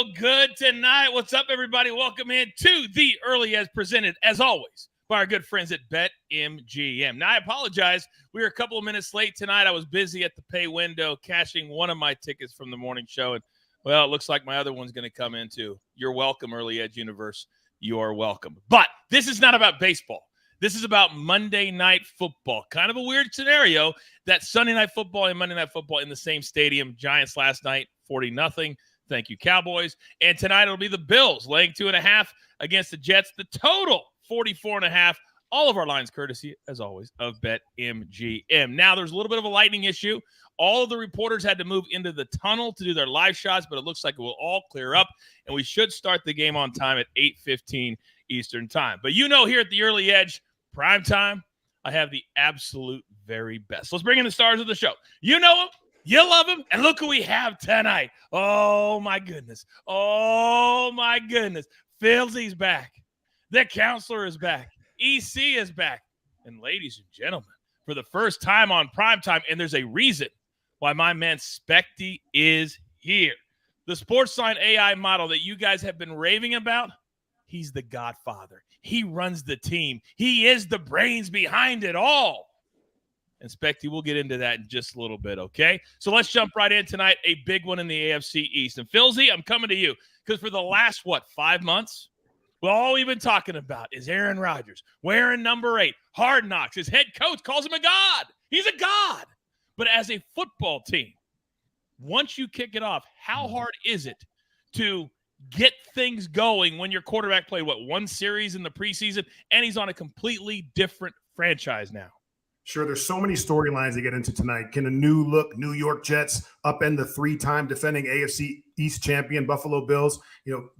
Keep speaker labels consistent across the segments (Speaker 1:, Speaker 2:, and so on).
Speaker 1: feel good tonight. What's up, everybody? Welcome in to the Early As presented, as always, by our good friends at BetMGM. Now, I apologize. We were a couple of minutes late tonight. I was busy at the pay window cashing one of my tickets from the morning show, and, well, it looks like my other one's going to come in, too. You're welcome, Early Edge Universe. You are welcome. But this is not about baseball. This is about Monday Night Football. Kind of a weird scenario that Sunday Night Football and Monday Night Football in the same stadium. Giants last night, 40-0. Thank you, Cowboys. And tonight it'll be the Bills laying 2.5 against the Jets. The total, 44.5. All of our lines courtesy, as always, of BetMGM. Now, there's a little bit of a lightning issue. All of the reporters had to move into the tunnel to do their live shots, but it looks like it will all clear up, and we should start the game on time at 8:15 Eastern time. But you know, here at the Early Edge, prime time, I have the absolute very best. Let's bring in the stars of the show. You know them, you love them, and look who we have tonight. Oh, my goodness. Oh, my goodness. Philzy's back. The counselor is back. EC is back. And ladies and gentlemen, for the first time on primetime, and there's a reason why my man Specty is here. The SportsLine AI model that you guys have been raving about, he's the godfather. He runs the team. He is the brains behind it all. And Specty, we'll get into that in just a little bit, okay? So let's jump right in tonight, a big one in the AFC East. And Philzy, I'm coming to you because for the last, 5 months, well, all we've been talking about is Aaron Rodgers wearing number 8, Hard Knocks. His head coach calls him a god. He's a god. But as a football team, once you kick it off, how hard is it to get things going when your quarterback played, one series in the preseason, and he's on a completely different franchise now?
Speaker 2: Sure, there's so many storylines to get into tonight. Can a new look New York Jets upend the 3-time defending AFC East champion Buffalo Bills?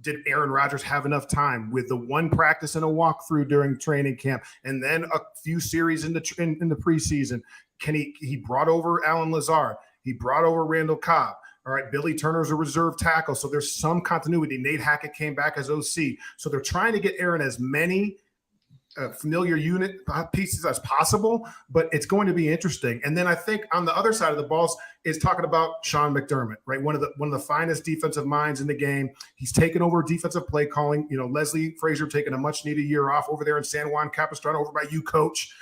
Speaker 2: Did Aaron Rodgers have enough time with the one practice and a walkthrough during training camp, and then a few series in the preseason? He brought over Alan Lazard. He brought over Randall Cobb. All right, Billy Turner's a reserve tackle, so there's some continuity. Nate Hackett came back as OC. So they're trying to get Aaron as many familiar unit pieces as possible, but it's going to be interesting. And then I think on the other side of the balls is talking about Sean McDermott, right? One of the finest defensive minds in the game. He's taken over defensive play calling. Leslie Frazier taking a much needed year off over there in San Juan Capistrano, over by you, Coach.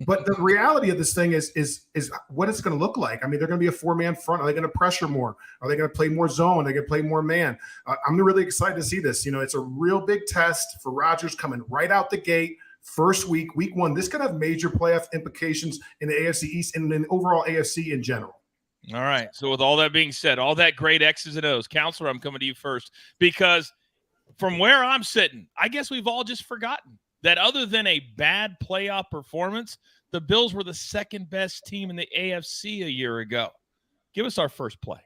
Speaker 2: But the reality of this thing is what it's going to look like. I mean, they're going to be a 4-man front. Are they going to pressure more? Are they going to play more zone? Are they going to play more man? I'm really excited to see this. It's a real big test for Rodgers coming right out the gate. First week 1. This could have major playoff implications in the AFC East and in overall AFC in general.
Speaker 1: All right. So with all that being said, all that great X's and O's, Counselor, I'm coming to you first because from where I'm sitting, I guess we've all just forgotten that other than a bad playoff performance, the Bills were the second best team in the AFC a year ago. Give us our first play.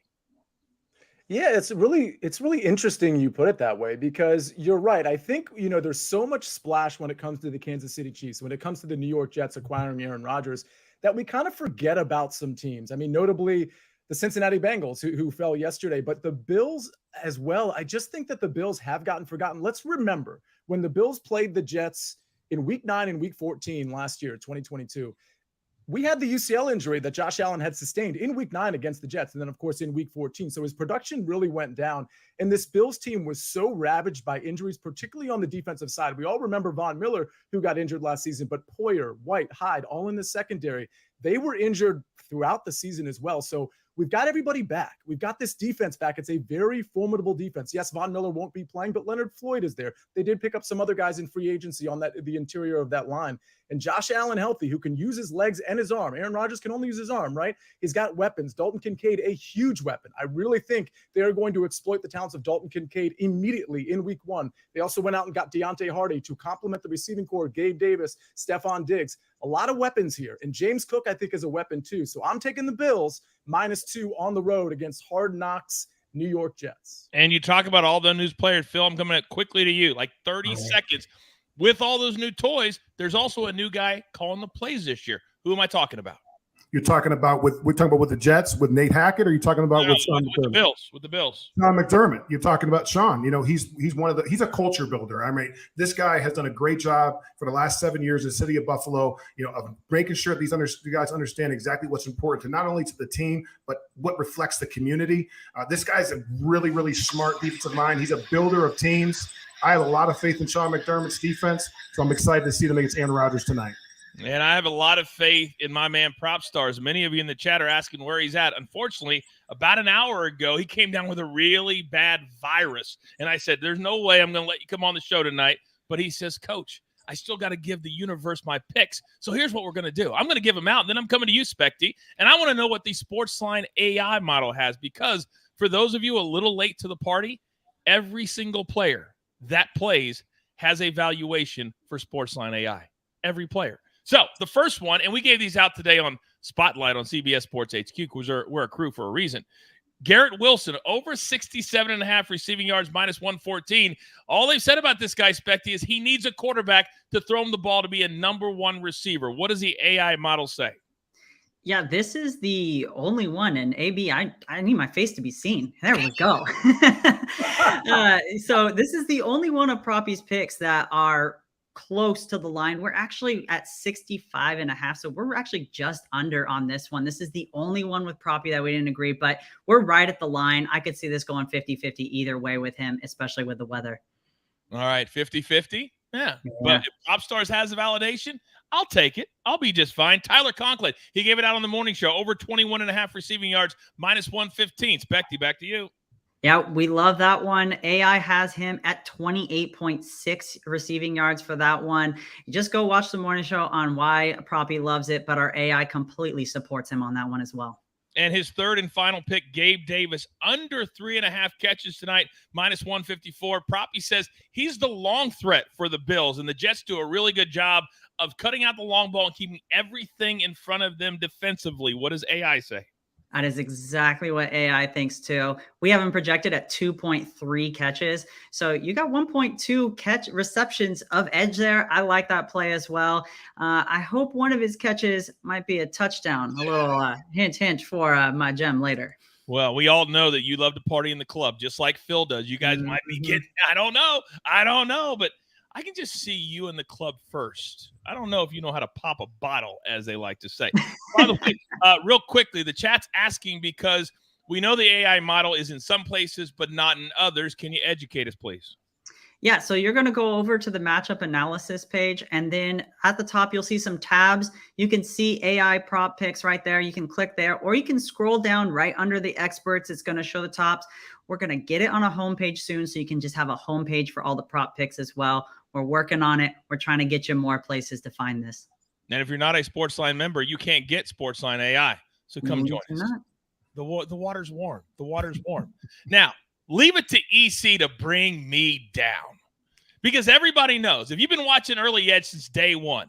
Speaker 3: Yeah, it's really interesting you put it that way because you're right. I think, there's so much splash when it comes to the Kansas City Chiefs, when it comes to the New York Jets acquiring Aaron Rodgers, that we kind of forget about some teams. I mean, notably the Cincinnati Bengals who fell yesterday, but the Bills as well. I just think that the Bills have gotten forgotten. Let's remember when the Bills played the Jets in week 9 and week 14 last year, 2022, we had the UCL injury that Josh Allen had sustained in week 9 against the Jets. And then, of course, in week 14. So his production really went down. And this Bills team was so ravaged by injuries, particularly on the defensive side. We all remember Von Miller, who got injured last season, but Poyer, White, Hyde, all in the secondary. They were injured throughout the season as well. So we've got everybody back. We've got this defense back. It's a very formidable defense. Yes, Von Miller won't be playing, but Leonard Floyd is there. They did pick up some other guys in free agency on the interior of that line. And Josh Allen healthy, who can use his legs and his arm. Aaron Rodgers can only use his arm, right? He's got weapons. Dalton Kincaid, a huge weapon. I really think they are going to exploit the talents of Dalton Kincaid immediately in week 1. They also went out and got Deontay Hardy to complement the receiving core, Gabe Davis, Stephon Diggs. A lot of weapons here. And James Cook, I think, is a weapon too. So I'm taking the Bills -2 on the road against Hard Knocks New York Jets.
Speaker 1: And you talk about all the news players. Phil, I'm coming quickly to you, like 30 seconds. With all those new toys, there's also a new guy calling the plays this year. Who am I talking about?
Speaker 2: You're talking about with the Jets with Nate Hackett, or are you talking about with
Speaker 1: the Bills? With the Bills,
Speaker 2: Sean McDermott. You're talking about Sean. He's he's a culture builder. I mean, this guy has done a great job for the last 7 years in the city of Buffalo. Of making sure these guys understand exactly what's important to not only to the team but what reflects the community. This guy's a really, really smart defensive mind. He's a builder of teams. I have a lot of faith in Sean McDermott's defense, so I'm excited to see them against Aaron Rodgers tonight.
Speaker 1: And I have a lot of faith in my man Prop Stars. Many of you in the chat are asking where he's at. Unfortunately, about an hour ago, he came down with a really bad virus. And I said, there's no way I'm going to let you come on the show tonight. But he says, Coach, I still got to give the universe my picks. So here's what we're going to do. I'm going to give them out, and then I'm coming to you, Specty. And I want to know what the SportsLine AI model has, because for those of you a little late to the party, every single player that plays has a valuation for SportsLine AI. Every player. So the first one, and we gave these out today on Spotlight on CBS Sports HQ because we're a crew for a reason. Garrett Wilson, over 67.5 receiving yards, minus 114. All they've said about this guy, Specty, is he needs a quarterback to throw him the ball to be a number one receiver. What does the AI model say?
Speaker 4: Yeah, this is the only one. And AB, I need my face to be seen. There we go. So this is the only one of Proppy's picks that are close to the line. We're actually at 65.5. So we're actually just under on this one. This is the only one with Proppy that we didn't agree, but we're right at the line. I could see this going 50-50 either way with him, especially with the weather.
Speaker 1: All right, 50-50. Yeah. But if Prop Stars has a validation, I'll take it. I'll be just fine. Tyler Conklin, he gave it out on the morning show, over 21.5 receiving yards, minus 115. Specty, back to you.
Speaker 4: Yeah, we love that one. AI has him at 28.6 receiving yards for that one. Just go watch the morning show on why Proppy loves it, but our AI completely supports him on that one as well.
Speaker 1: And his third and final pick, Gabe Davis, under 3.5 catches tonight, minus 154. Proppy says he's the long threat for the Bills, and the Jets do a really good job of cutting out the long ball and keeping everything in front of them defensively. What does AI say?
Speaker 4: That is exactly what AI thinks too. We have him projected at 2.3 catches. So you got 1.2 catch receptions of edge there. I like that play as well. I hope one of his catches might be a touchdown. A little hint for my gem later.
Speaker 1: Well, we all know that you love to party in the club, just like Phil does. You guys might be getting, I don't know, but I can just see you in the club first. I don't know if you know how to pop a bottle, as they like to say. By the way, real quickly, the chat's asking because we know the AI model is in some places, but not in others. Can you educate us, please?
Speaker 4: Yeah, so you're going to go over to the matchup analysis page, and then at the top, you'll see some tabs. You can see AI prop picks right there. You can click there, or you can scroll down right under the experts. It's going to show the tops. We're going to get it on a homepage soon, so you can just have a homepage for all the prop picks as well. We're working on it. We're trying to get you more places to find this.
Speaker 1: And if you're not a SportsLine member, you can't get SportsLine AI. So come join us. The water's warm. The water's warm. Now, leave it to EC to bring me down. Because everybody knows, if you've been watching Early Edge since day one,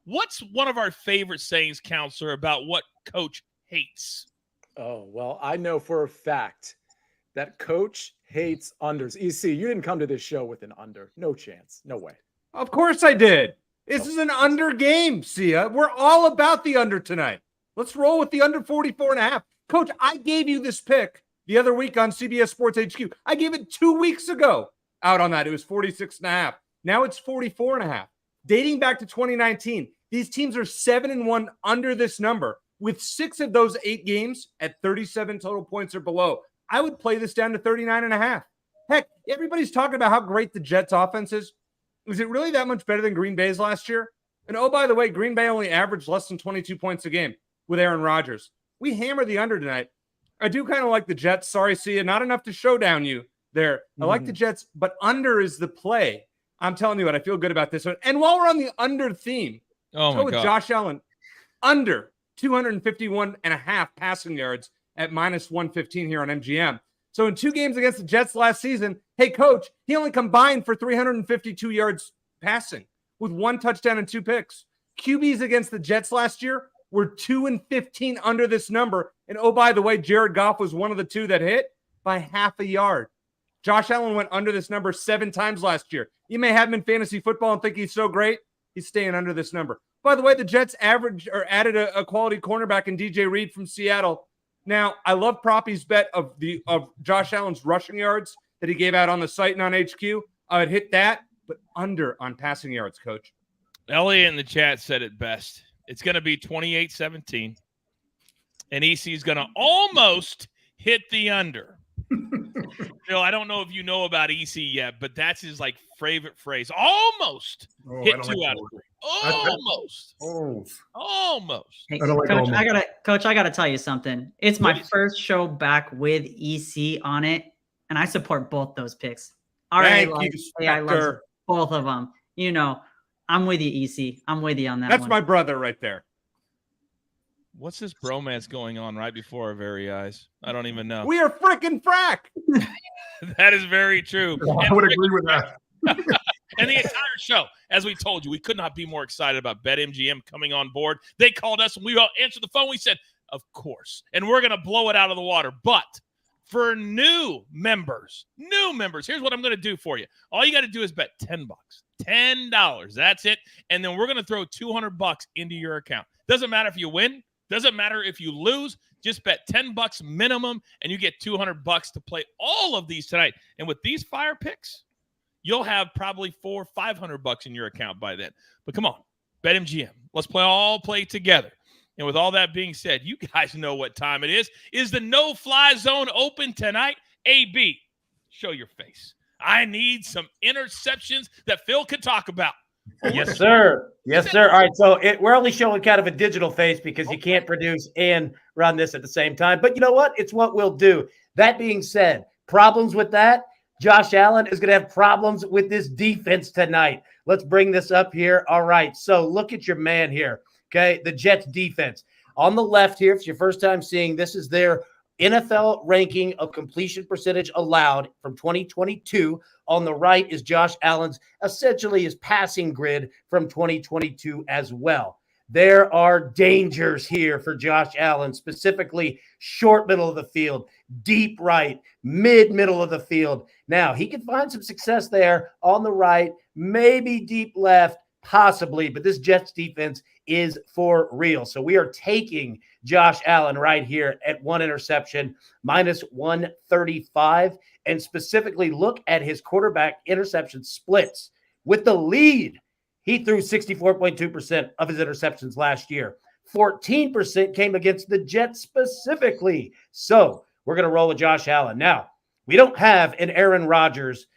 Speaker 1: what's one of our favorite sayings, Counselor, about what Coach hates?
Speaker 3: Oh, well, I know for a fact that Coach hates unders. EC, you didn't come to this show with an under. No chance. No way.
Speaker 5: Of course I did. This is an under game, Sia. We're all about the under tonight. Let's roll with the under 44.5. Coach, I gave you this pick the other week on CBS Sports HQ. I gave it 2 weeks ago out on that. It was 46.5. Now it's 44.5. Dating back to 2019, these teams are 7-1 under this number, with 6 of those 8 games at 37 total points or below. I would play this down to 39.5. Heck, everybody's talking about how great the Jets offense is. Is it really that much better than Green Bay's last year? And oh, by the way, Green Bay only averaged less than 22 points a game with Aaron Rodgers. We hammer the under tonight. I do kind of like the Jets. Sorry, Sia, not enough to show down you there. I like the Jets, but under is the play. I'm telling you what, I feel good about this one. And while we're on the under theme, let's go with Josh Allen. Under 251.5 passing yards at minus 115 here on MGM. So in 2 games against the Jets last season, hey, Coach, he only combined for 352 yards passing with 1 touchdown and 2 picks. QBs against the Jets last year were 2-15 under this number. And oh, by the way, Jared Goff was one of the 2 that hit by half a yard. Josh Allen went under this number 7 times last year. You may have him in fantasy football and think he's so great. He's staying under this number. By the way, the Jets added a quality cornerback in DJ Reed from Seattle. Now, I love Proppy's bet of Josh Allen's rushing yards that he gave out on the site and on HQ. I would hit that, but under on passing yards, Coach.
Speaker 1: Elliot in the chat said it best. It's going to be 28-17, and EC's going to almost hit the under. Phil, I don't know if you know about EC yet, but that's his favorite phrase. Almost hit 2 out of 3. Almost. Almost.
Speaker 4: Hey,
Speaker 2: I don't like
Speaker 4: Coach, I gotta tell you something. It's my
Speaker 1: Please.
Speaker 4: first show back with EC on it, and I support both those picks. All right, I love both of them. You know, I'm with you, EC. I'm with you on that.
Speaker 5: That's
Speaker 4: one.
Speaker 5: my brother right there.
Speaker 1: What's this bromance going on right before our very eyes? I don't even know.
Speaker 5: We are frickin' frack.
Speaker 1: That is very true.
Speaker 2: I would agree with that.
Speaker 1: And the entire show, as we told you, we could not be more excited about BetMGM coming on board. They called us and we all answered the phone. We said, of course. And we're going to blow it out of the water. But for new members, here's what I'm going to do for you. All you got to do is bet $10. $10. That's it. And then we're going to throw $200 into your account. Doesn't matter if you win. Doesn't matter if you lose. Just bet $10 minimum, and you get $200 to play all of these tonight. And with these fire picks, you'll have probably $400-500 in your account by then. But come on, BetMGM. Let's play together. And with all that being said, you guys know what time it is. Is the no-fly zone open tonight? AB, show your face. I need some interceptions that Phil can talk about.
Speaker 6: Yes, sir. Yes, sir. All right, so we're only showing kind of a digital face because you can't produce and run this at the same time. But you know what? It's what we'll do. That being said, problems with that, Josh Allen is going to have problems with this defense tonight. Let's bring this up here. All right, so look at your man here, okay? The Jets defense. On the left here, if it's your first time seeing, this is their NFL ranking of completion percentage allowed from 2022. On the right is Josh Allen's, essentially his passing grid from 2022 as well. There are dangers here for Josh Allen, specifically short middle of the field, deep right, middle of the field. Now, he can find some success there on the right, maybe deep left, possibly, but this Jets defense is for real. So we are taking Josh Allen right here at 1 interception, minus 135, and specifically look at his quarterback interception splits. With the lead, he threw 64.2% of his interceptions last year. 14% came against the Jets specifically. So we're going to roll with Josh Allen. Now, we don't have an Aaron Rodgers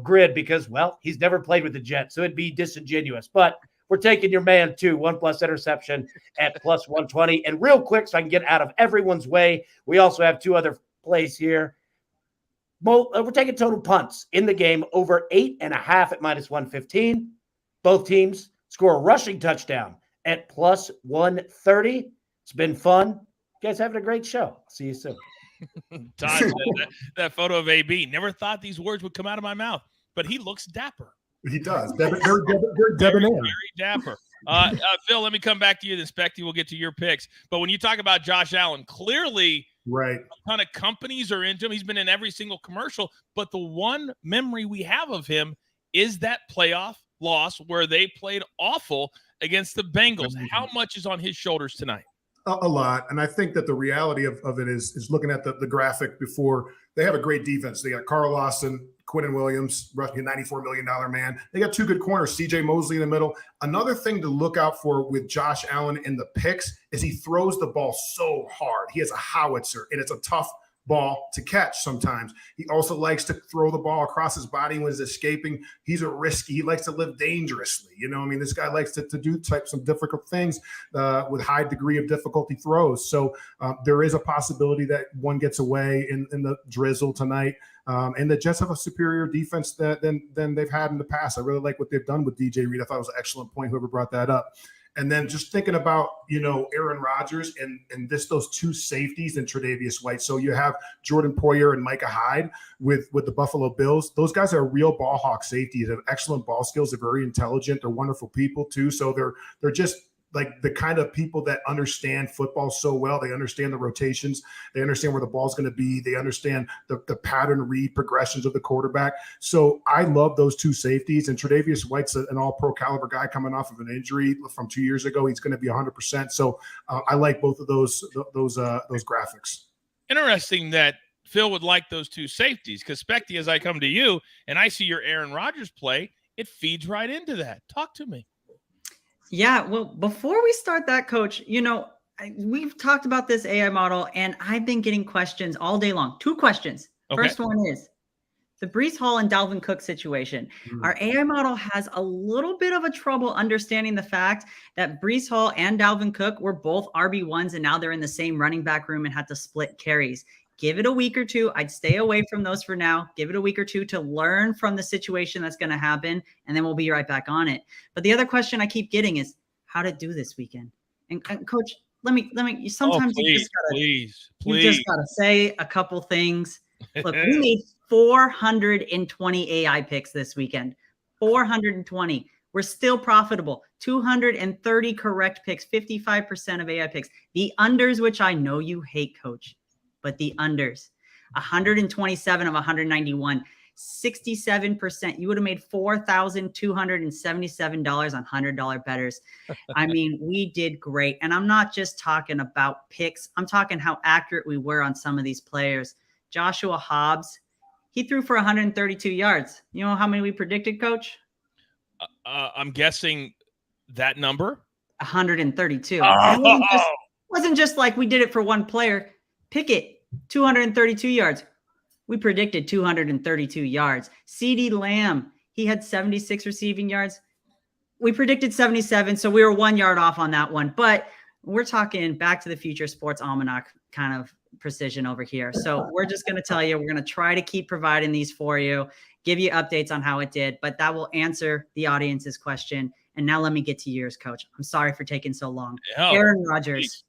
Speaker 6: grid because, well, he's never played with the Jets, so it'd be disingenuous. But we're taking your man too, 1+ interception at plus 120. And real quick, so I can get out of everyone's way, we also have 2 other plays here. We're taking total punts in the game over 8.5 at minus 115. Both teams score a rushing touchdown at plus 130. It's been fun. You guys having a great show. See you soon.
Speaker 1: Todd said that photo of AB. Never thought these words would come out of my mouth, but he looks dapper.
Speaker 2: He does. Very debonair.
Speaker 1: Very dapper. Phil, let me come back to you. Then Specty, we'll get to your picks. But when you talk about Josh Allen, clearly
Speaker 2: right,
Speaker 1: a ton of companies are into him. He's been in every single commercial. But the one memory we have of him is that playoff loss where they played awful against the Bengals. How much is on his shoulders tonight?
Speaker 2: A lot. And I think that the reality of it is looking at the graphic before. They have a great defense. They got Carl Lawson, Quinton Williams, roughly a $94 million man. They got 2 good corners, CJ Mosley in the middle. Another thing to look out for with Josh Allen in the picks is he throws the ball so hard. He has a howitzer, and it's a tough ball to catch sometimes. He also likes to throw the ball across his body when he's escaping. He's a risky. He likes to live dangerously. This guy likes to do some difficult things with high degree of difficulty throws. So there is a possibility that one gets away in the drizzle tonight. And the Jets have a superior defense than they've had in the past. I really like what they've done with DJ Reed. I thought it was an excellent point, whoever brought that up. And then just thinking about, Aaron Rodgers and those 2 safeties and Tre'Davious White. So you have Jordan Poyer and Micah Hyde with the Buffalo Bills. Those guys are real ball hawk safeties. They have excellent ball skills. They're very intelligent. They're wonderful people too. So they're like the kind of people that understand football so well. They understand the rotations. They understand where the ball's going to be. They understand the pattern read progressions of the quarterback. So I love those two safeties. And Tre'Davious White's an all-pro caliber guy coming off of an injury from 2 years ago. He's going to be 100%. So I like both of those graphics.
Speaker 1: Interesting that Phil would like those two safeties, because Specty, as I come to you and I see your Aaron Rodgers play, it feeds right into that. Talk to me.
Speaker 4: Yeah, well, before we start that, Coach, we've talked about this AI model, and I've been getting questions all day long. 2 questions.
Speaker 1: Okay.
Speaker 4: First one is the Breece Hall and Dalvin Cook situation. Our AI model has a little bit of a trouble understanding the fact that Breece Hall and Dalvin Cook were both RB1s, and now they're in the same running back room and had to split carries. Give it a week or two. I'd stay away from those for now. Give it a week or two to learn from the situation that's going to happen, and then we'll be right back on it. But the other question I keep getting is how to do this weekend. And Coach, let me. Sometimes you just gotta say a couple things. Look, we made 420 AI picks this weekend. 420. We're still profitable. 230 correct picks. 55% of AI picks. The unders, which I know you hate, Coach. But the unders, 127 of 191, 67%. You would have made $4,277 on $100 bettors. I mean, we did great. And I'm not just talking about picks. I'm talking how accurate we were on some of these players. Joshua Hobbs, he threw for 132 yards. You know how many we predicted, Coach?
Speaker 1: I'm guessing that number.
Speaker 4: 132.
Speaker 1: Oh.
Speaker 4: It wasn't just like we did it for one player. Pickett, 232 yards. We predicted 232 yards. CeeDee Lamb, he had 76 receiving yards. We predicted 77, so we were 1 yard off on that one. But we're talking Back to the Future Sports Almanac kind of precision over here. So we're just going to tell you, we're going to try to keep providing these for you, give you updates on how it did, but that will answer the audience's question. And now let me get to yours, Coach. I'm sorry for taking so long. Aaron Rodgers.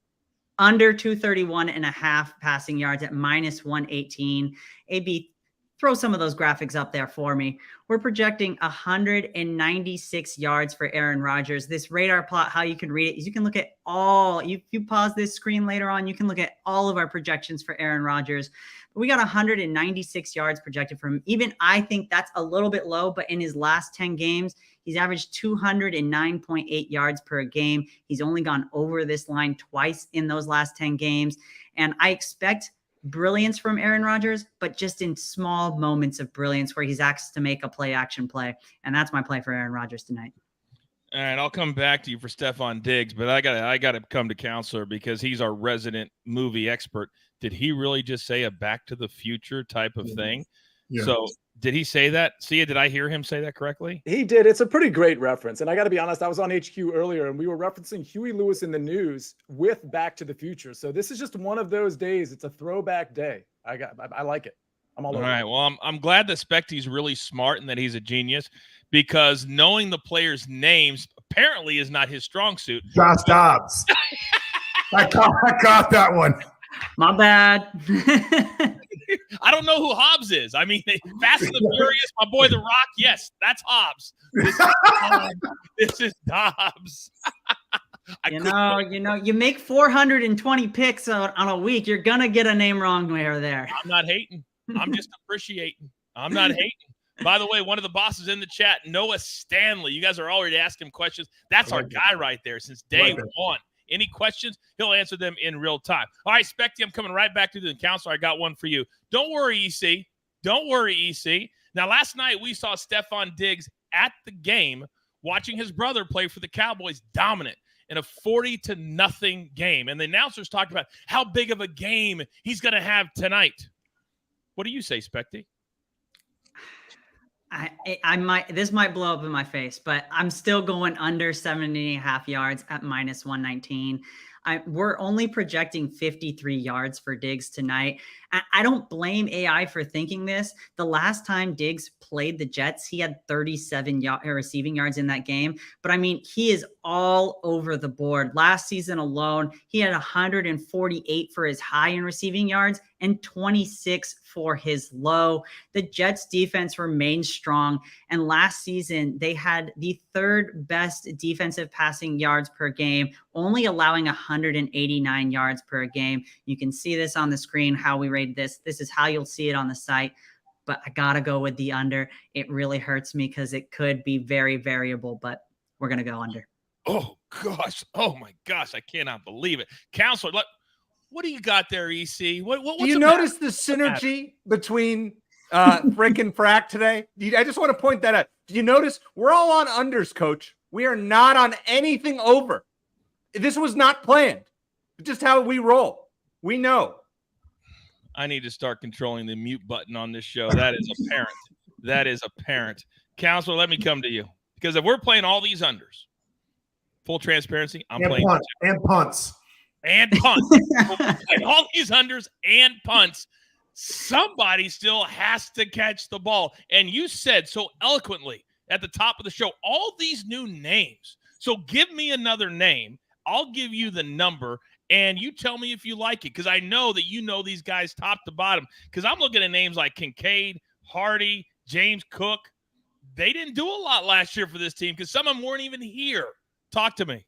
Speaker 4: Under 231.5 passing yards at -118. AB, throw some of those graphics up there for me. We're projecting 196 yards for Aaron Rodgers. This radar plot, how you can read it is you can look at all, you pause this screen later on, you can look at all of our projections for Aaron Rodgers. But we got 196 yards projected from him. Even I think that's a little bit low, but in his last 10 games, he's averaged 209.8 yards per game. He's only gone over this line twice in those last 10 games. And I expect brilliance from Aaron Rodgers, but just in small moments of brilliance where he's asked to make a play-action play. And that's my play for Aaron Rodgers tonight.
Speaker 1: All right, I'll come back to you for Stephon Diggs, but I gotta come to Counselor because he's our resident movie expert. Did he really just say a Back to the Future type of thing? Yeah. So did he say that? Sia, did I hear him say that correctly?
Speaker 3: He did. It's a pretty great reference. And I got to be honest, I was on HQ earlier and we were referencing Huey Lewis in the News with Back to the Future. So this is just one of those days. It's a throwback day. I like it. I'm all over.
Speaker 1: All right. Well, I'm glad that Specty's really smart and that he's a genius, because knowing the players' names apparently is not his strong suit.
Speaker 2: Josh Dobbs. I caught that one.
Speaker 4: My bad.
Speaker 1: I don't know who Hobbs is. I mean, Fast and the Furious, my boy The Rock. Yes, that's Hobbs. This is Dobbs.
Speaker 4: You make 420 picks on a week. You're gonna get a name wrong here or there.
Speaker 1: I'm not hating. I'm just appreciating. I'm not hating. By the way, one of the bosses in the chat, Noah Stanley. You guys are already asking questions. That's our guy right there since day one. Any questions, he'll answer them in real time. All right, Specty, I'm coming right back to the Counselor. I got one for you. Don't worry, EC. Don't worry, EC. Now, last night we saw Stephon Diggs at the game watching his brother play for the Cowboys, dominant in a 40-0 game. And the announcers talked about how big of a game he's going to have tonight. What do you say, Specty?
Speaker 4: This might blow up in my face, but I'm still going under 70.5 yards at -119. We're only projecting 53 yards for Diggs tonight. I don't blame AI for thinking this. The last time Diggs played the Jets, he had 37 receiving yards in that game. But I mean, he is all over the board. Last season alone, he had 148 for his high in receiving yards and 26 for his low. The Jets defense remains strong. And last season, they had the third best defensive passing yards per game, only allowing 189 yards per game. You can see this on the screen, how we rate this. This is how you'll see it on the site. But I got to go with the under. It really hurts me because it could be very variable, but we're going to go under.
Speaker 1: Oh, gosh. Oh, my gosh. I cannot believe it. Counselor, what do you got there, EC? What's
Speaker 5: do you notice the synergy between Frick and Frack today? I just want to point that out. Do you notice we're all on unders, Coach? We are not on anything over. This was not planned. It's just how we roll. We know.
Speaker 1: I need to start controlling the mute button on this show. That is apparent. That is apparent. Counselor, let me come to you. Because if we're playing all these unders, full transparency, I'm playing
Speaker 2: punts.
Speaker 1: And punts. All these unders and punts. Somebody still has to catch the ball. And you said so eloquently at the top of the show, all these new names. So give me another name. I'll give you the number, and you tell me if you like it, because I know that you know these guys top to bottom. Because I'm looking at names like Kincaid, Hardy, James Cook. They didn't do a lot last year for this team because some of them weren't even here. Talk to me.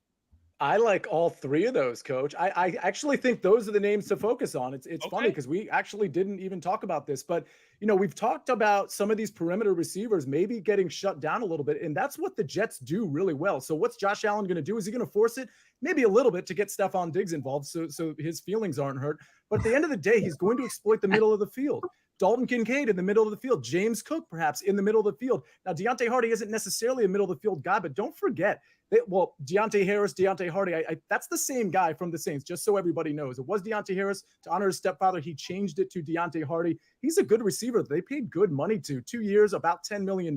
Speaker 3: I like all three of those, Coach. I actually think those are the names to focus on. It's
Speaker 1: Okay.
Speaker 3: funny because we actually didn't even talk about this, but we've talked about some of these perimeter receivers maybe getting shut down a little bit, and that's what the Jets do really well. So what's Josh Allen going to do? Is he going to force it? Maybe a little bit to get Stephon Diggs involved so his feelings aren't hurt. But at the end of the day, he's going to exploit the middle of the field. Dalton Kincaid in the middle of the field. James Cook perhaps in the middle of the field. Now, Deontay Hardy isn't necessarily a middle of the field guy, but don't forget, Deontay Harris, Deontay Hardy, that's the same guy from the Saints, just so everybody knows. It was Deontay Harris. To honor his stepfather, he changed it to Deontay Hardy. He's a good receiver. They paid good money to. 2 years, about $10 million.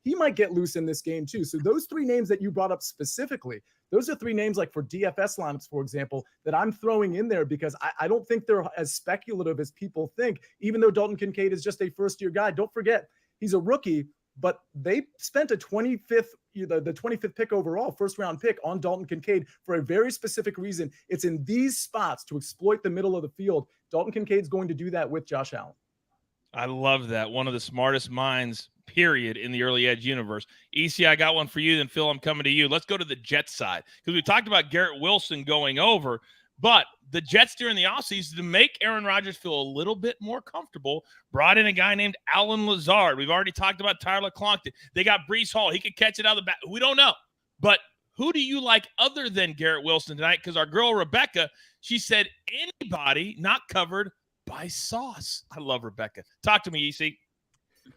Speaker 3: He might get loose in this game too. So those three names that you brought up specifically, those are three names like for DFS lineups, for example, that I'm throwing in there because I don't think they're as speculative as people think, even though Dalton Kincaid is just a first-year guy. Don't forget, he's a rookie, but they spent the 25th pick overall, first-round pick on Dalton Kincaid for a very specific reason. It's in these spots to exploit the middle of the field. Dalton Kincaid's going to do that with Josh Allen.
Speaker 1: I love that. One of the smartest minds, period, in the early edge universe. EC, I got one for you. Then, Phil, I'm coming to you. Let's go to the Jets side because we talked about Garrett Wilson going over, but the Jets during the offseason, to make Aaron Rodgers feel a little bit more comfortable, brought in a guy named Allen Lazard. We've already talked about Tyler Clonkton. They got Breece Hall. He could catch it out of the back. We don't know. But who do you like other than Garrett Wilson tonight? Because our girl, Rebecca, she said anybody not covered by Sauce. I love Rebecca. Talk to me, EC.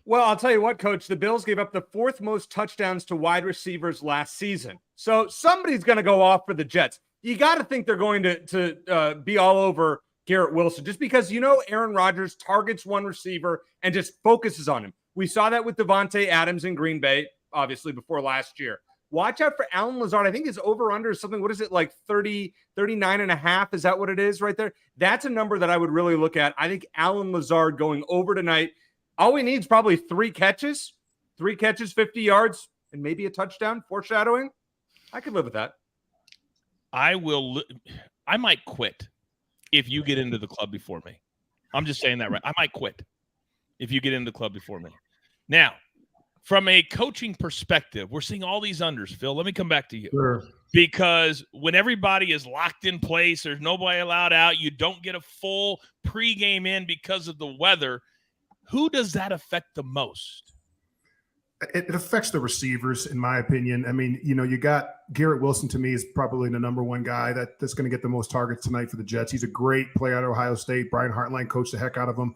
Speaker 5: Well, I'll tell you what, Coach, the Bills gave up the fourth most touchdowns to wide receivers last season. So somebody's going to go off for the Jets. You got to think they're going to be all over Garrett Wilson just because, Aaron Rodgers targets one receiver and just focuses on him. We saw that with Devontae Adams in Green Bay, obviously, before last year. Watch out for Allen Lazard. I think his over-under is something, what is it, like 39.5? Is that what it is right there? That's a number that I would really look at. I think Allen Lazard going over tonight, all we need is probably 3 catches, 50 yards, and maybe a touchdown, foreshadowing. I could live with that.
Speaker 1: I might quit if you get into the club before me. I'm just saying that right. I might quit if you get into the club before me. Now, from a coaching perspective, we're seeing all these unders. Phil, let me come back to you.
Speaker 2: Sure.
Speaker 1: Because when everybody is locked in place, there's nobody allowed out, you don't get a full pregame in because of the weather. Who does that affect the most?
Speaker 2: It affects the receivers, in my opinion. I mean, you got Garrett Wilson, to me, is probably the number one guy that's going to get the most targets tonight for the Jets. He's a great player out of Ohio State. Brian Hartline coached the heck out of him.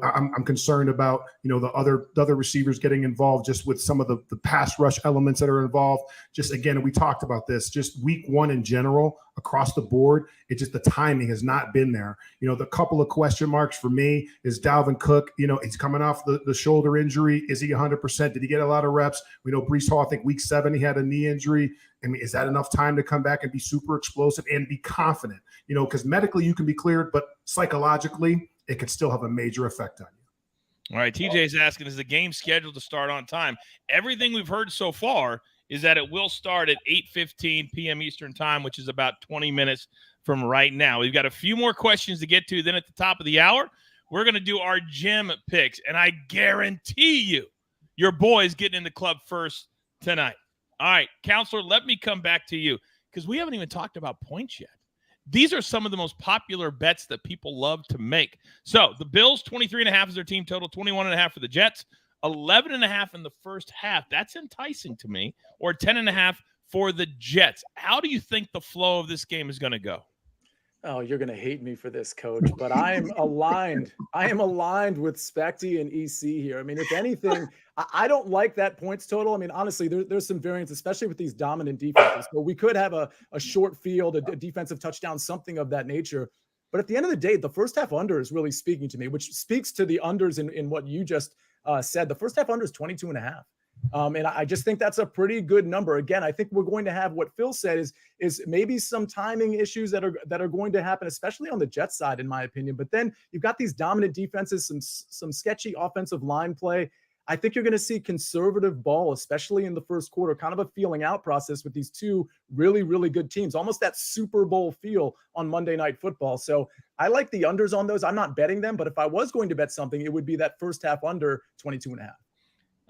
Speaker 2: I'm concerned about, the other receivers getting involved just with some of the pass rush elements that are involved. Just, again, we talked about this, just week one in general across the board. It's just the timing has not been there. The couple of question marks for me is Dalvin Cook. He's coming off the shoulder injury. Is he 100%? Did he get a lot of reps? We know Breece Hall, I think week 7, he had a knee injury. I mean, is that enough time to come back and be super explosive and be confident? Because medically you can be cleared, but psychologically it could still have a major effect on you.
Speaker 1: All right, TJ's asking, is the game scheduled to start on time? Everything we've heard so far is that it will start at 8:15 p.m. Eastern time, which is about 20 minutes from right now. We've got a few more questions to get to. Then at the top of the hour, we're going to do our gym picks. And I guarantee you, your boy's getting in the club first tonight. All right, Counselor, let me come back to you because we haven't even talked about points yet. These are some of the most popular bets that people love to make. So the Bills, 23.5 is their team total, 21.5 for the Jets, 11.5 in the first half. That's enticing to me. Or 10.5 for the Jets. How do you think the flow of this game is going to go?
Speaker 3: Oh, you're going to hate me for this, Coach, but I am aligned. I am aligned with Specty and EC here. I mean, if anything, I don't like that points total. I mean, honestly, there's some variance, especially with these dominant defenses. So we could have a short field, a defensive touchdown, something of that nature. But at the end of the day, the first half under is really speaking to me, which speaks to the unders in what you just said. The first half under is 22.5. And I just think that's a pretty good number. Again, I think we're going to have what Phil said is maybe some timing issues that are going to happen, especially on the Jets side, in my opinion. But then you've got these dominant defenses, some sketchy offensive line play. I think you're going to see conservative ball, especially in the first quarter, kind of a feeling out process with these two really, really good teams, almost that Super Bowl feel on Monday Night Football. So I like the unders on those. I'm not betting them, but if I was going to bet something, it would be that first half under 22.5.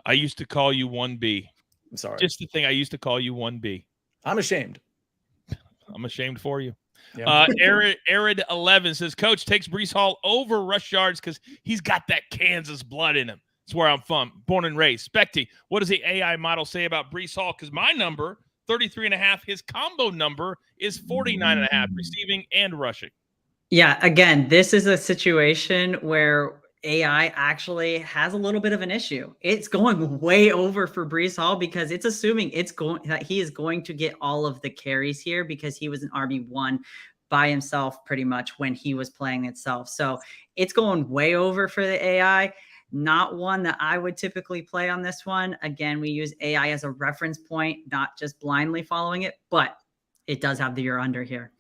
Speaker 1: I used to call you 1B.
Speaker 3: I'm sorry.
Speaker 1: Just the thing, I used to call you 1B.
Speaker 3: I'm ashamed.
Speaker 1: I'm ashamed for you.
Speaker 3: Yeah.
Speaker 1: Arid 11 says, Coach takes Breece Hall over rush yards because he's got that Kansas blood in him. It's where I'm from, born and raised. Specty, what does the AI model say about Breece Hall? Because my number, 33.5, his combo number is 49.5, receiving and rushing.
Speaker 4: Yeah, again, this is a situation where AI actually has a little bit of an issue. It's going way over for Breece Hall because it's assuming that he is going to get all of the carries here because he was an RB1 by himself pretty much when he was playing itself. So it's going way over for the AI. Not one that I would typically play on this one. Again, we use AI as a reference point, not just blindly following it, but it does have the you're under here.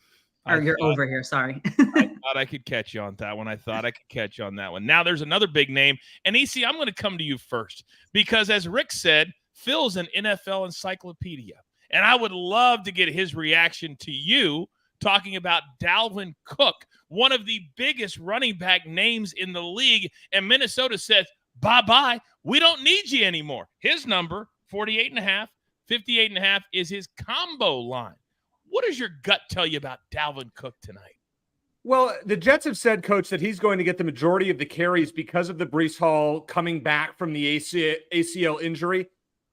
Speaker 4: Or you're over here, sorry.
Speaker 1: I thought I could catch you on that one. I thought I could catch you on that one. Now there's another big name. And EC, I'm going to come to you first because as Rick said, Phil's an NFL encyclopedia. And I would love to get his reaction to you talking about Dalvin Cook, one of the biggest running back names in the league. And Minnesota says, bye-bye. We don't need you anymore. His number, 48.5, 58.5 is his combo line. What does your gut tell you about Dalvin Cook tonight?
Speaker 5: Well, the Jets have said, Coach, that he's going to get the majority of the carries because of the Breece Hall coming back from the ACL injury.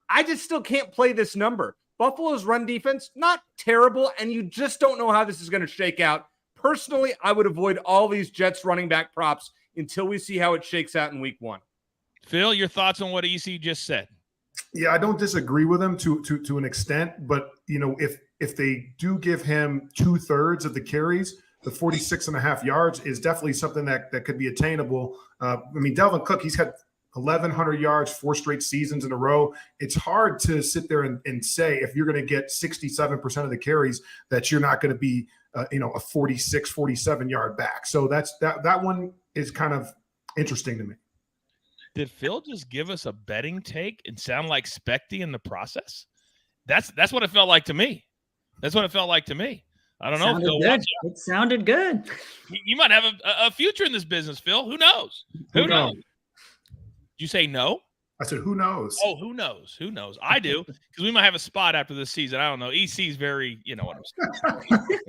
Speaker 5: I just still can't play this number. Buffalo's run defense, not terrible, and you just don't know how this is going to shake out. Personally, I would avoid all these Jets running back props until we see how it shakes out in week one.
Speaker 1: Phil, your thoughts on what EC just said?
Speaker 2: Yeah, I don't disagree with him to an extent, but if they do give him 2/3 of the carries, the 46.5 yards is definitely something that could be attainable. I mean, Dalvin Cook, he's had 1,100 yards 4 straight seasons in a row. It's hard to sit there and say if you're going to get 67% of the carries that you're not going to be a 46, 47 yard back. So that one is kind of interesting to me.
Speaker 1: Did Phil just give us a betting take and sound like Specty in the process? That's what it felt like to me. That's what it felt like to me. I don't know. Phil,
Speaker 4: it sounded good.
Speaker 1: You might have a future in this business, Phil. Who knows? Who knows? Did you say no?
Speaker 2: I said, who knows?
Speaker 1: Oh, who knows? Who knows? I do, because we might have a spot after this season. I don't know. EC's very, you know what I'm saying.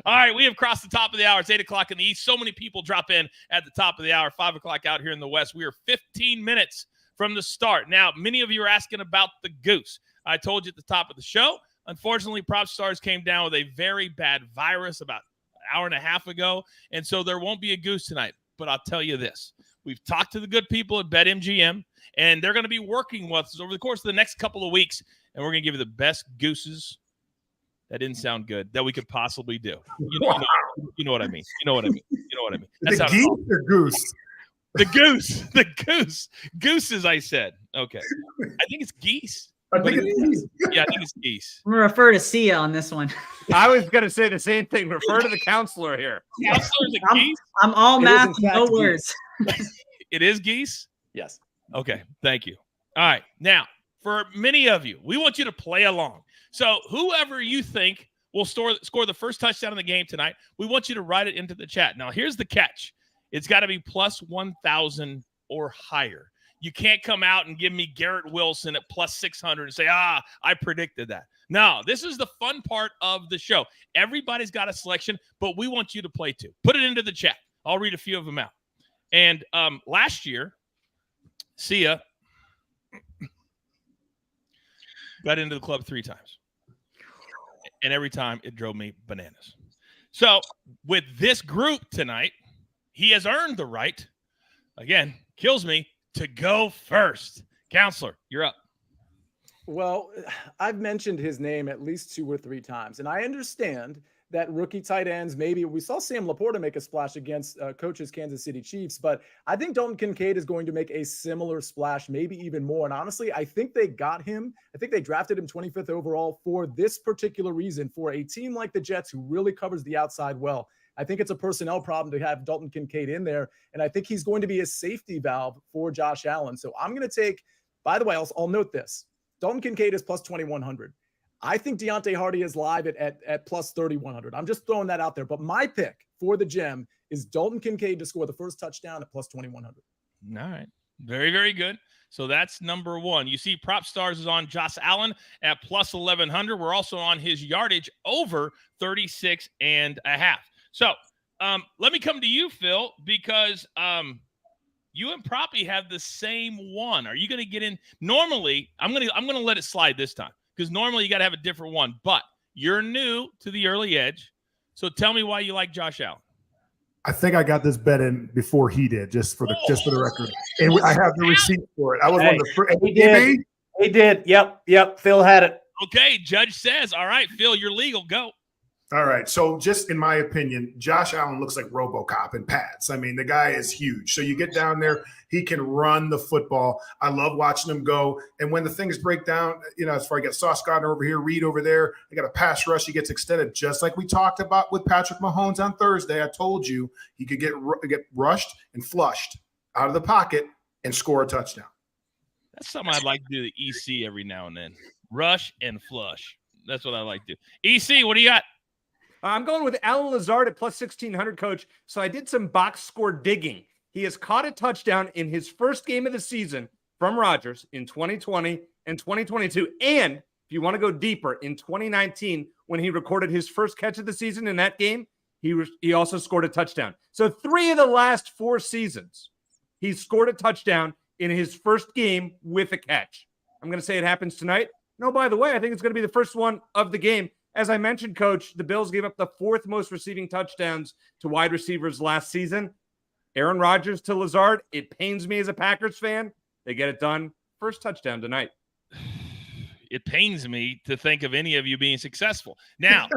Speaker 1: All right, we have crossed the top of the hour. It's 8 o'clock in the East. So many people drop in at the top of the hour, 5 o'clock out here in the West. We are 15 minutes from the start. Now, many of you are asking about the goose. I told you at the top of the show. Unfortunately, Prop Stars came down with a very bad virus about an hour and a half ago, and so there won't be a goose tonight. But I'll tell you this. We've talked to the good people at BetMGM, and they're going to be working with us over the course of the next couple of weeks, and we're going to give you the best gooses. That didn't sound good. That we could possibly do. You know what I mean. You know what I mean. You know what I mean. That's
Speaker 2: the geese or goose?
Speaker 1: The goose. The goose. Gooses, I said. Okay. I think it's geese.
Speaker 2: I think it's geese.
Speaker 1: Yeah, I think it's geese.
Speaker 4: I'm going to refer to Sia on this one.
Speaker 5: I was going to say the same thing. Refer to the counselor here.
Speaker 1: Counselor's a geese?
Speaker 4: I'm all math, no words.
Speaker 1: It is geese?
Speaker 3: Yes.
Speaker 1: Okay. Thank you. All right. Now, for many of you, we want you to play along. So whoever you think will score the first touchdown in the game tonight. We want you to write it into the chat. Now, here's the catch. It's got to be plus 1,000 or higher. You can't come out and give me Garrett Wilson at plus 600 and say, I predicted that. No, this is the fun part of the show. Everybody's got a selection, but we want you to play too. Put it into the chat. I'll read a few of them out. And last year, Sia got into the club 3 times. And every time it drove me bananas. So with this group tonight, he has earned the right, again, kills me, to go first. Counselor, you're up.
Speaker 3: Well, I've mentioned his name at least 2 or 3 times, and I understand that rookie tight ends, maybe we saw Sam Laporta make a splash against coach's Kansas City Chiefs, but I think Dalton Kincaid is going to make a similar splash, maybe even more. And honestly, I think they got him. I think they drafted him 25th overall for this particular reason, for a team like the Jets who really covers the outside well. I think it's a personnel problem to have Dalton Kincaid in there, and I think he's going to be a safety valve for Josh Allen. So I'm going to take, by the way, I'll note this. Dalton Kincaid is plus 2,100. I think Deontay Hardy is live at plus 3,100. I'm just throwing that out there. But my pick for the gem is Dalton Kincaid to score the first touchdown at plus 2,100.
Speaker 1: All right. Very, very good. So that's number 1. You see Prop Stars is on Josh Allen at plus 1,100. We're also on his yardage over 36.5. So let me come to you, Phil, because you and Proppy have the same one. Are you going to get in? Normally, I'm going to let it slide this time, because normally you got to have a different one. But you're new to the early edge, so tell me why you like Josh Allen.
Speaker 2: I think I got this bet in before he did, just for the record. And I have the receipt for it. I was one of the first.
Speaker 6: He did. Yep. Phil had it.
Speaker 1: Okay, Judge says, all right, Phil, you're legal. Go.
Speaker 2: All right. So just in my opinion, Josh Allen looks like RoboCop in pads. I mean, the guy is huge. So you get down there, he can run the football. I love watching him go. And when the things break down, as far as I got Sauce Gardner over here, Reed over there, I got a pass rush. He gets extended, just like we talked about with Patrick Mahomes on Thursday. I told you he could get rushed and flushed out of the pocket and score a touchdown.
Speaker 1: That's something I'd like to do to EC every now and then. Rush and flush. That's what I like to do. EC, what do you got?
Speaker 5: I'm going with Alan Lazard at plus 1,600, Coach. So I did some box score digging. He has caught a touchdown in his first game of the season from Rodgers in 2020 and 2022. And if you want to go deeper, in 2019, when he recorded his first catch of the season in that game, he also scored a touchdown. So 3 of the last 4 seasons, he's scored a touchdown in his first game with a catch. I'm going to say it happens tonight. No, by the way, I think it's going to be the first one of the game. As I mentioned, Coach, the Bills gave up the 4th most receiving touchdowns to wide receivers last season. Aaron Rodgers to Lazard. It pains me as a Packers fan. They get it done. First touchdown tonight.
Speaker 1: It pains me to think of any of you being successful. Now,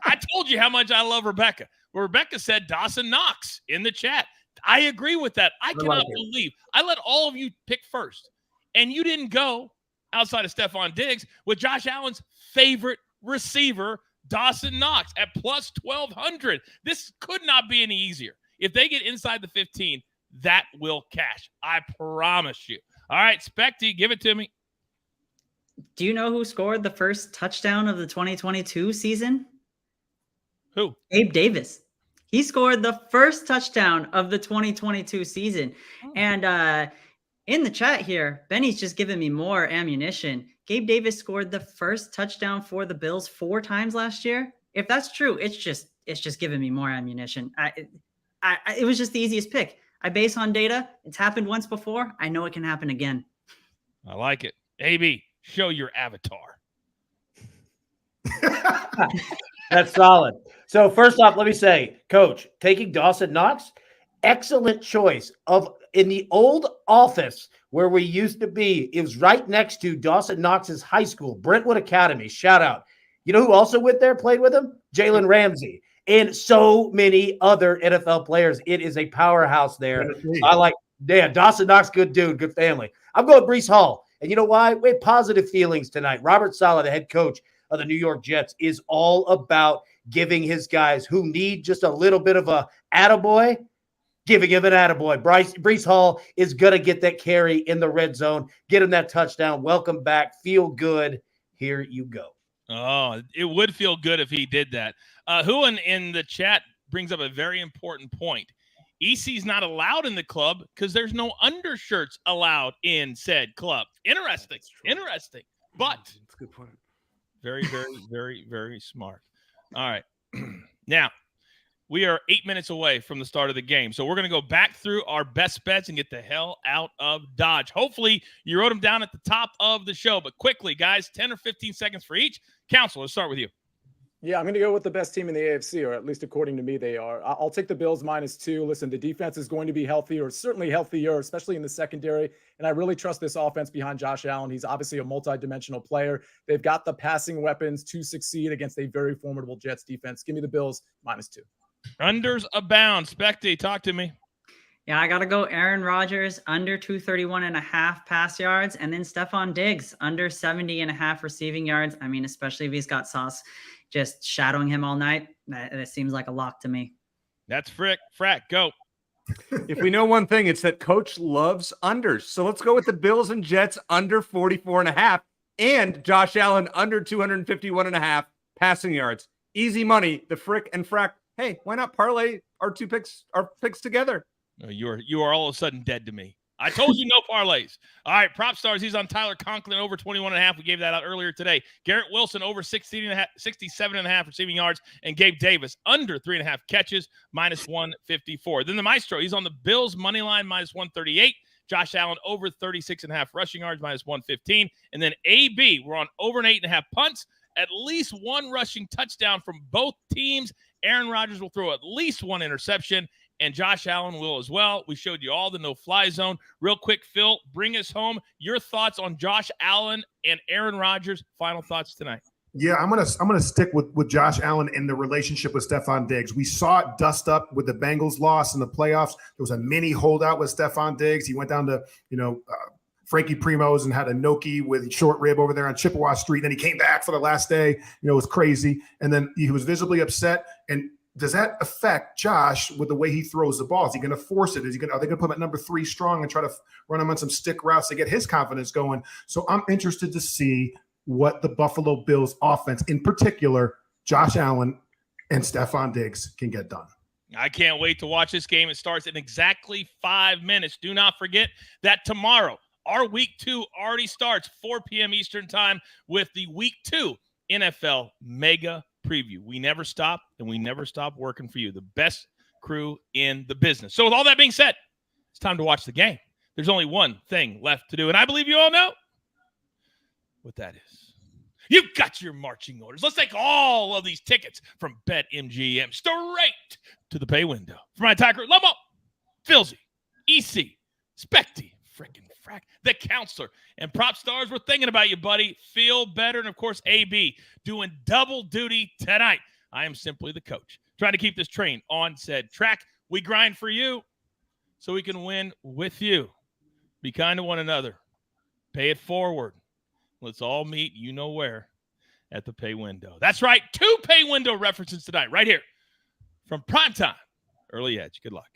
Speaker 1: I told you how much I love Rebecca. Well, Rebecca said Dawson Knox in the chat. I agree with that. I cannot believe I let all of you pick first, and you didn't go outside of Stephon Diggs with Josh Allen's favorite receiver, Dawson Knox, at plus 1,200. This could not be any easier. If they get inside the 15, that will cash. I promise you. All right, Specty, give it to me.
Speaker 4: Do you know who scored the first touchdown of the 2022 season?
Speaker 1: Who?
Speaker 4: Gabe Davis. He scored the first touchdown of the 2022 season. And in the chat here, Benny's just giving me more ammunition. Gabe Davis scored the first touchdown for the Bills 4 times last year. If that's true, it's just giving me more ammunition. It was just the easiest pick. I base on data. It's happened once before. I know it can happen again.
Speaker 1: I like it. AB, show your avatar.
Speaker 6: That's solid. So first off, let me say, Coach, taking Dawson Knox, excellent choice. In the old office where we used to be, it was right next to Dawson Knox's high school, Brentwood Academy. Shout out. You know who also went there, played with him? Jalen Ramsey and so many other NFL players. It is a powerhouse there. Dawson Knox, good dude, good family. I'm going Breece Hall. And you know why? We have positive feelings tonight. Robert Saleh, the head coach of the New York Jets, is all about giving his guys who need just a little bit of a attaboy, giving him an attaboy. Breece Hall is going to get that carry in the red zone, get him that touchdown. Welcome back. Feel good. Here you go.
Speaker 1: Oh, it would feel good if he did that. Who in the chat brings up a very important point. EC's not allowed in the club because there's no undershirts allowed in said club. Interesting. But
Speaker 5: that's a good point.
Speaker 1: Very, very, very, very smart. All right. Now, we are 8 minutes away from the start of the game. So we're going to go back through our best bets and get the hell out of Dodge. Hopefully, you wrote them down at the top of the show. But quickly, guys, 10 or 15 seconds for each. Counsel, let's start with you.
Speaker 3: Yeah, I'm going to go with the best team in the AFC, or at least according to me, they are. I'll take the Bills -2. Listen, the defense is going to be healthy, or certainly healthier, especially in the secondary. And I really trust this offense behind Josh Allen. He's obviously a multi-dimensional player. They've got the passing weapons to succeed against a very formidable Jets defense. Give me the Bills -2.
Speaker 1: Unders abound. Specty, talk to me.
Speaker 4: Yeah, I got to go Aaron Rodgers under 231.5 pass yards, and then Stephon Diggs under 70.5 receiving yards. I mean, especially if he's got Sauce just shadowing him all night. That seems like a lock to me.
Speaker 1: That's Frack, go.
Speaker 5: If we know one thing, it's that Coach loves unders. So let's go with the Bills and Jets under 44.5 and Josh Allen under 251.5 passing yards. Easy money. The Frick and Frack. Hey, why not parlay our picks together?
Speaker 1: You are all of a sudden dead to me. I told you no parlays. All right, prop stars. He's on Tyler Conklin over 21.5. We gave that out earlier today. Garrett Wilson over 67.5 receiving yards, and Gabe Davis under 3.5 catches, -154. Then the Maestro. He's on the Bills money line -138. Josh Allen over 36.5 rushing yards, -115. And then AB, we're on over an 8.5 punts. At least one rushing touchdown from both teams. Aaron Rodgers will throw at least one interception, and Josh Allen will as well. We showed you all the no-fly zone. Real quick, Phil, bring us home. Your thoughts on Josh Allen and Aaron Rodgers. Final thoughts tonight.
Speaker 2: Yeah, I'm gonna stick with Josh Allen in the relationship with Stephon Diggs. We saw it dust up with the Bengals loss in the playoffs. There was a mini holdout with Stephon Diggs. He went down to Frankie Primo's and had a gnocchi with short rib over there on Chippewa Street. Then he came back for the last day. It was crazy. And then he was visibly upset. And does that affect Josh with the way he throws the ball? Is he going to force it? Are they going to put him at number 3 strong and try to run him on some stick routes to get his confidence going? So I'm interested to see what the Buffalo Bills offense, in particular, Josh Allen and Stephon Diggs, can get done.
Speaker 1: I can't wait to watch this game. It starts in exactly 5 minutes. Do not forget that tomorrow, our Week 2 already starts 4 p.m. Eastern time with the Week 2 NFL Mega Preview. We never stop, and we never stop working for you, the best crew in the business. So with all that being said, it's time to watch the game. There's only one thing left to do, and I believe you all know what that is. You've got your marching orders. Let's take all of these tickets from BetMGM straight to the pay window. For my attacker, Lomo, Philzy, EC, Specty, frickin' Frack, the counselor, and prop stars, we're thinking about you, buddy. Feel better. And, of course, AB doing double duty tonight. I am simply the coach, trying to keep this train on said track. We grind for you so we can win with you. Be kind to one another. Pay it forward. Let's all meet you know where at the pay window. That's right. 2 pay window references tonight right here from Primetime Early Edge. Good luck.